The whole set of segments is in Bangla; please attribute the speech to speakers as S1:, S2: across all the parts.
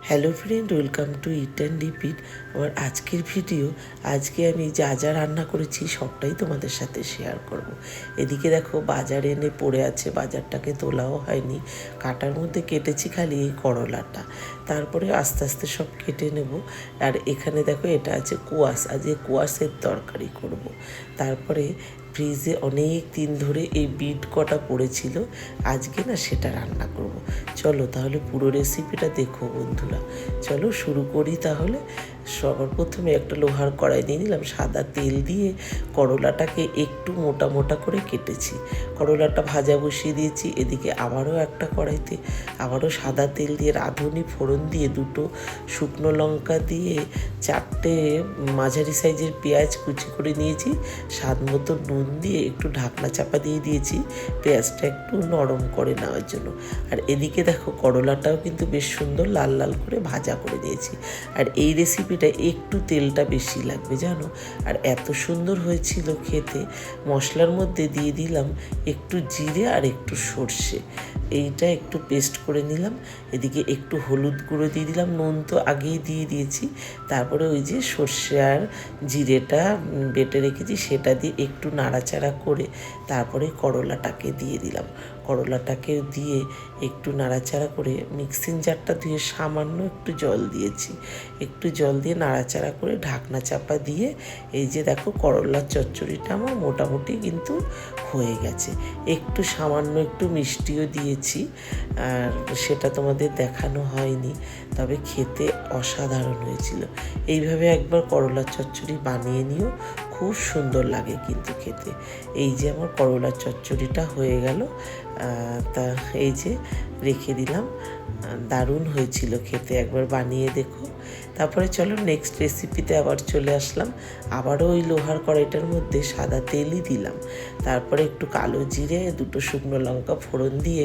S1: Hello friend, welcome to it and repeat. আমার আজকের ভিডিও, আজকে আমি যা যা রান্না করেছি সবটাই তোমাদের সাথে শেয়ার করব। এদিকে দেখো বাজারে এনে পড়ে আছে, বাজারটাকে তোলাও হয়নি, কাটার মধ্যে কেটেছি খালি এই করলাটা, তারপরে আস্তে আস্তে সব কেটে নেব। আর এখানে দেখো এটা আছে কোয়াশ, আজকে কোয়াশের তরকারি করব। তারপরে ফ্রিজে অনেক দিন ধরে এই বিট কটা পড়েছিল, আজকে না সেটা রান্না করব। চলো তাহলে পুরো রেসিপিটা দেখো বন্ধুরা। চলো শুরু করি তাহলে। সবার প্রথমে একটা লোহার কড়াই নিয়ে নিলাম, সাদা তেল দিয়ে করলাটাকে একটু মোটা মোটা করে কেটেছি, করলাটা ভাজা বসিয়ে দিয়েছি। এদিকে আবারও একটা কড়াইতে আবারও সাদা তেল দিয়ে রাঁধুনি ফোড়ন দিয়ে দুটো শুকনো লঙ্কা দিয়ে চারটে মাঝারি সাইজের পেঁয়াজ কুচি করে নিয়েছি, স্বাদ মতো নুন দিয়ে একটু ঢাকনা চাপা দিয়ে দিয়েছি পেঁয়াজটা একটু নরম করে নেওয়ার জন্য। আর এদিকে দেখো করলাটাও কিন্তু বেশ সুন্দর লাল লাল করে ভাজা করে দিয়েছি। আর এই রেসিপিটা একটু তেলটা বেশি লাগবে জানো, আর এত সুন্দর হয়েছিল খেতে। মশলার মধ্যে দিয়ে দিলাম একটু জিরে আর একটু সর্ষে, এইটা একটু পেস্ট করে নিলাম। এদিকে একটু হলুদ গুঁড়ো দিয়ে দিলাম, নুন তো আগেই দিয়ে দিয়েছি। তারপরে ওই যে সর্ষে আর জিরেটা বেটে রেখেছি সেটা দিয়ে একটু নাড়াচাড়া করে তারপরে করলাটাকে দিয়ে দিলাম। করলাটাকে দিয়ে একটু নাড়াচাড়া করে মিক্সিং জারটা ধুয়ে সামান্য একটু জল দিয়েছি, একটু জল দিয়ে নাড়াচাড়া করে ঢাকনা চাপা দিয়ে এই যে দেখো করলার চচ্চড়িটা আমার মোটামুটি কিন্তু হয়ে গেছে। একটু সামান্য একটু মিষ্টিও দিয়েছি, আর সেটা তোমাদের দেখানো হয়নি, তবে খেতে অসাধারণ হয়েছিল। এইভাবে একবার করলার চচ্চড়ি বানিয়ে নিও, খুব সুন্দর লাগে কিন্তু খেতে। এই যে আমার করলার চচ্চড়িটা হয়ে গেল, তা এই যে রেখে দিলাম, দারুণ হয়েছিল খেতে, একবার বানিয়ে দেখো। তারপরে চলো নেক্সট রেসিপিতে আবার চলে আসলাম। আবারও ওই লোহার কড়াইটার মধ্যে সাদা তেলই দিলাম, তারপরে একটু কালো জিরে দুটো শুকনো লঙ্কা ফোড়ন দিয়ে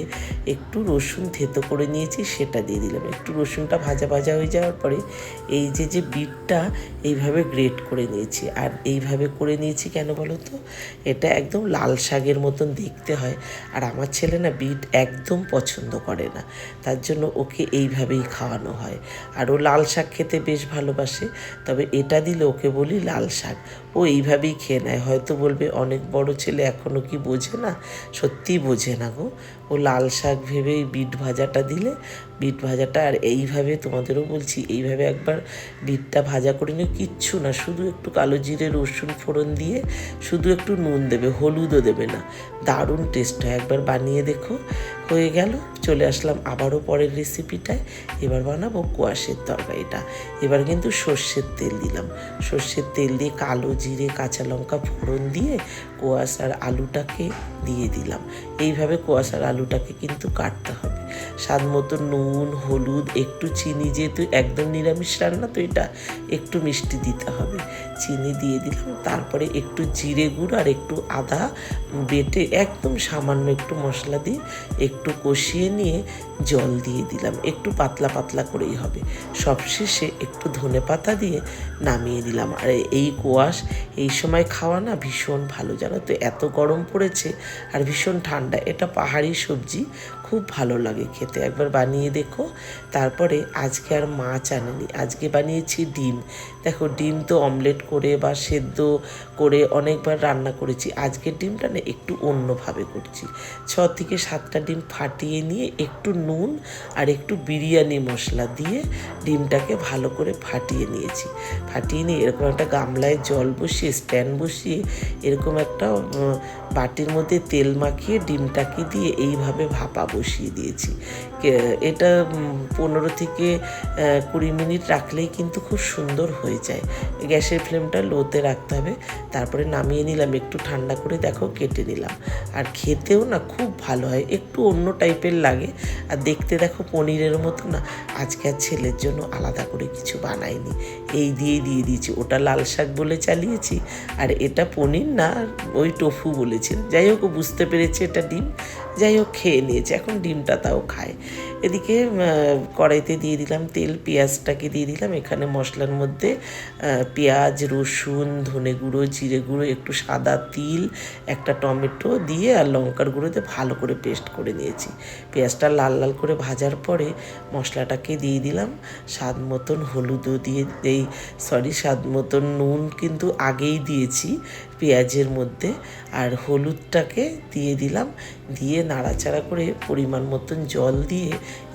S1: একটু রসুন থেতো করে নিয়েছি সেটা দিয়ে দিলাম। একটু রসুনটা ভাজা ভাজা হয়ে যাওয়ার পরে এই যে বিটটা এইভাবে গ্রেট করে নিয়েছি। আর এইভাবে করে নিয়েছি কেন বলো তো, এটা একদম লাল শাকের মতন দেখতে হয়, আর আমার ছেলে না বিট একদম পছন্দ করে না, তার জন্য ওকে এইভাবেই খাওয়ানো হয়। আর ও লাল শাক খেতে বেশ ভালোবাসে, তবে এটা দিলে ওকে বলি লাল শাক, ও এইভাবেই খেয়ে নেয়। হয়তো বলবে অনেক বড় ছেলে এখনও কি বোঝে না, সত্যিই বোঝে না গো। ও লাল শাক ভেবেই বিট ভাজাটা দিলে, বিট ভাজাটা আর এইভাবে তোমাদেরও বলছি এইভাবে একবার বিটটা ভাজা করে নিও, কিচ্ছু না, শুধু একটু কালো জিরে রসুন ফোড়ন দিয়ে শুধু একটু নুন দেবে, হলুদও দেবে না, দারুণ টেস্ট হয়, একবার বানিয়ে দেখো। হয়ে গেল, চলে আসলাম আবারও পরের রেসিপিটায়। এবার বানাবো কোয়াশের তরকারিটা। এবার কিন্তু সর্ষের তেল দিলাম, সর্ষের তেল দিয়ে কালো জিরে কাঁচা লঙ্কা ফোড়ন দিয়ে কোয়াশ আর আলুটাকে দিয়ে দিলাম। এইভাবে কোয়াশ আর আলুটাকে কিন্তু কাটতে হবে, স্বাদ মতো নুন হলুদ একটু চিনি, যেহেতু একদম নিরামিষ রান্না তো এটা একটু মিষ্টি দিতে হবে, চিনি দিয়ে দিলাম। তারপরে একটু জিরে গুঁড়ো আর একটু আদা বেটে একদম সামান্য একটু মশলা দিয়ে একটু কষিয়ে নিয়ে জল দিয়ে দিলাম, একটু পাতলা পাতলা করেই হবে। সবশেষে একটু ধনে পাতা দিয়ে নামিয়ে দিলাম। আর এই কোয়াশ এই সময় খাওয়া না ভীষণ ভালো, জানো তো, এত গরম পড়েছে আর ভীষণ ঠান্ডা, এটা পাহাড়ি সবজি, খুব ভালো লাগে খেতে, একবার বানিয়ে দেখো। তারপরে আজকে আর মাছ আনেনি, আজকে বানিয়েছি ডিম। দেখো ডিম তো অমলেট করে বা সেদ্ধ করে অনেকবার রান্না করেছি, আজকের ডিমটা না একটু অন্যভাবে করছি। 6 থেকে 7টা ডিম ফাটিয়ে নিয়ে একটু নুন আর একটু বিরিয়ানি মশলা দিয়ে ডিমটাকে ভালো করে ফাটিয়ে নিয়েছি। ফাটিয়ে নিয়ে এরকম একটা গামলায় জল বসিয়ে স্ট্যান্ড বসিয়ে এরকম একটা বাটির মধ্যে তেল মাখিয়ে ডিমটাকে দিয়ে এইভাবে ভাপা বসিয়ে দিয়েছি। এটা 15 থেকে 20 মিনিট রাখলেই কিন্তু খুব সুন্দর হয়ে যায়। গ্যাসের ফ্লেমটা লোতে রাখতে হবে। তারপরে নামিয়ে নিলাম, একটু ঠান্ডা করে দেখো কেটে নিলাম। আর খেতেও না খুব ভালো হয়, একটু অন্য টাইপের লাগে, আর দেখতে দেখো পনিরের মতো না। আজকে আর ছেলের জন্য আলাদা করে কিছু বানাইনি, এই দিয়ে দিয়েছি। ওটা লাল শাক বলে চালিয়েছি, আর এটা পনির না, ওই টোফু বলেছিল। যাই হোক ও বুঝতে পেরেছে এটা ডিম, যাই হোক খেয়ে নিয়েছে, এখন ডিমটা তাও খায়। এদিকে কড়াইতে দিয়ে দিলাম তেল, পেঁয়াজটাকে দিয়ে দিলাম। এখানে মশলার মধ্যে পেঁয়াজ, রসুন, ধনে গুঁড়ো, জিরে গুঁড়ো, একটু সাদা তিল, একটা টমেটো দিয়ে আর লঙ্কার গুঁড়োতে ভালো করে পেস্ট করে নিয়েছি। পেঁয়াজটা লাল লাল করে ভাজার পরে মশলাটাকে দিয়ে দিলাম। স্বাদ মতন হলুদও দিয়ে স্বাদ মতন নুন কিন্তু আগেই দিয়েছি পেঁয়াজের মধ্যে, আর হলুদটাকে দিয়ে দিলাম। দিয়ে নাড়াচাড়া করে পরিমাণ মতন জল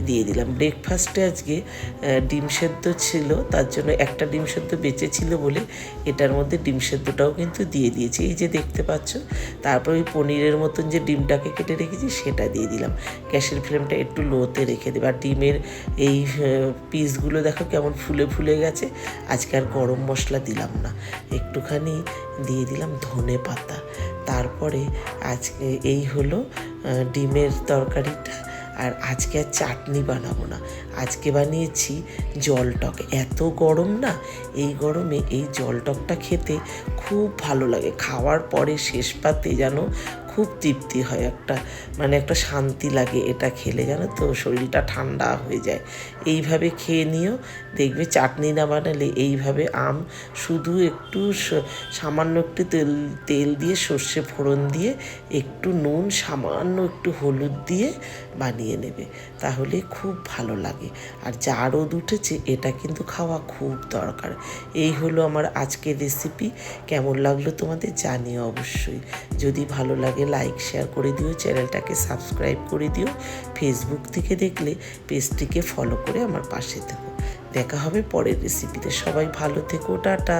S1: দিয়ে দিলাম। ব্রেকফাস্টে আজকে ডিম সেদ্ধ ছিল, তার জন্য একটা ডিম সেদ্ধ বেঁচে ছিল বলে এটার মধ্যে ডিম সেদ্ধটাও কিন্তু দিয়ে দিয়েছি, এই যে দেখতে পাচ্ছ। তারপর ওই পনিরের মতন যে ডিমটাকে কেটে রেখেছি সেটা দিয়ে দিলাম। গ্যাসের ফ্লেমটা একটু লোতে রেখে দেবে। আর ডিমের এই পিসগুলো দেখো কেমন ফুলে ফুলে গেছে। আজকে আর গরম মশলা দিলাম না, একটুখানি দিয়ে দিলাম ধনে পাতা। তারপরে আজকে এই হলো ডিমের তরকারিটা। আর আজকে আর চাটনি বানাবো না, আজকে বানিয়েছি জল টক। এত গরম না, এই গরমে এই জল টকটা খেতে খুব ভালো লাগে। খাওয়ার পরে শেষ পাতে যেন খুব তৃপ্তি হয়, একটা শান্তি লাগে এটা খেলে, জানো তো, শরীরটা ঠান্ডা হয়ে যায়। এইভাবে খেয়ে নিও, দেখবে চাটনি না বানালে এইভাবে শুধু একটু সামান্য একটু তেল দিয়ে, সর্ষে ফোড়ন দিয়ে, একটু নুন, সামান্য একটু হলুদ দিয়ে বানিয়ে নেবে, তাহলে খুব ভালো লাগে। আর যা রোদ উঠেছে এটা কিন্তু খাওয়া খুব দরকার। এই হলো আমার আজকের রেসিপি। কেমন লাগলো তোমাদের জানিও অবশ্যই। যদি ভালো লাগে লাইক শেয়ার করে দিও, চ্যানেলটাকে সাবস্ক্রাইব করে দিও। ফেসবুক থেকে দেখলে পেজটিকে ফলো করে আমার পাশে থেকো। দেখা হবে পরের রেসিপিতে। সবাই ভালো থেকো, টাটা।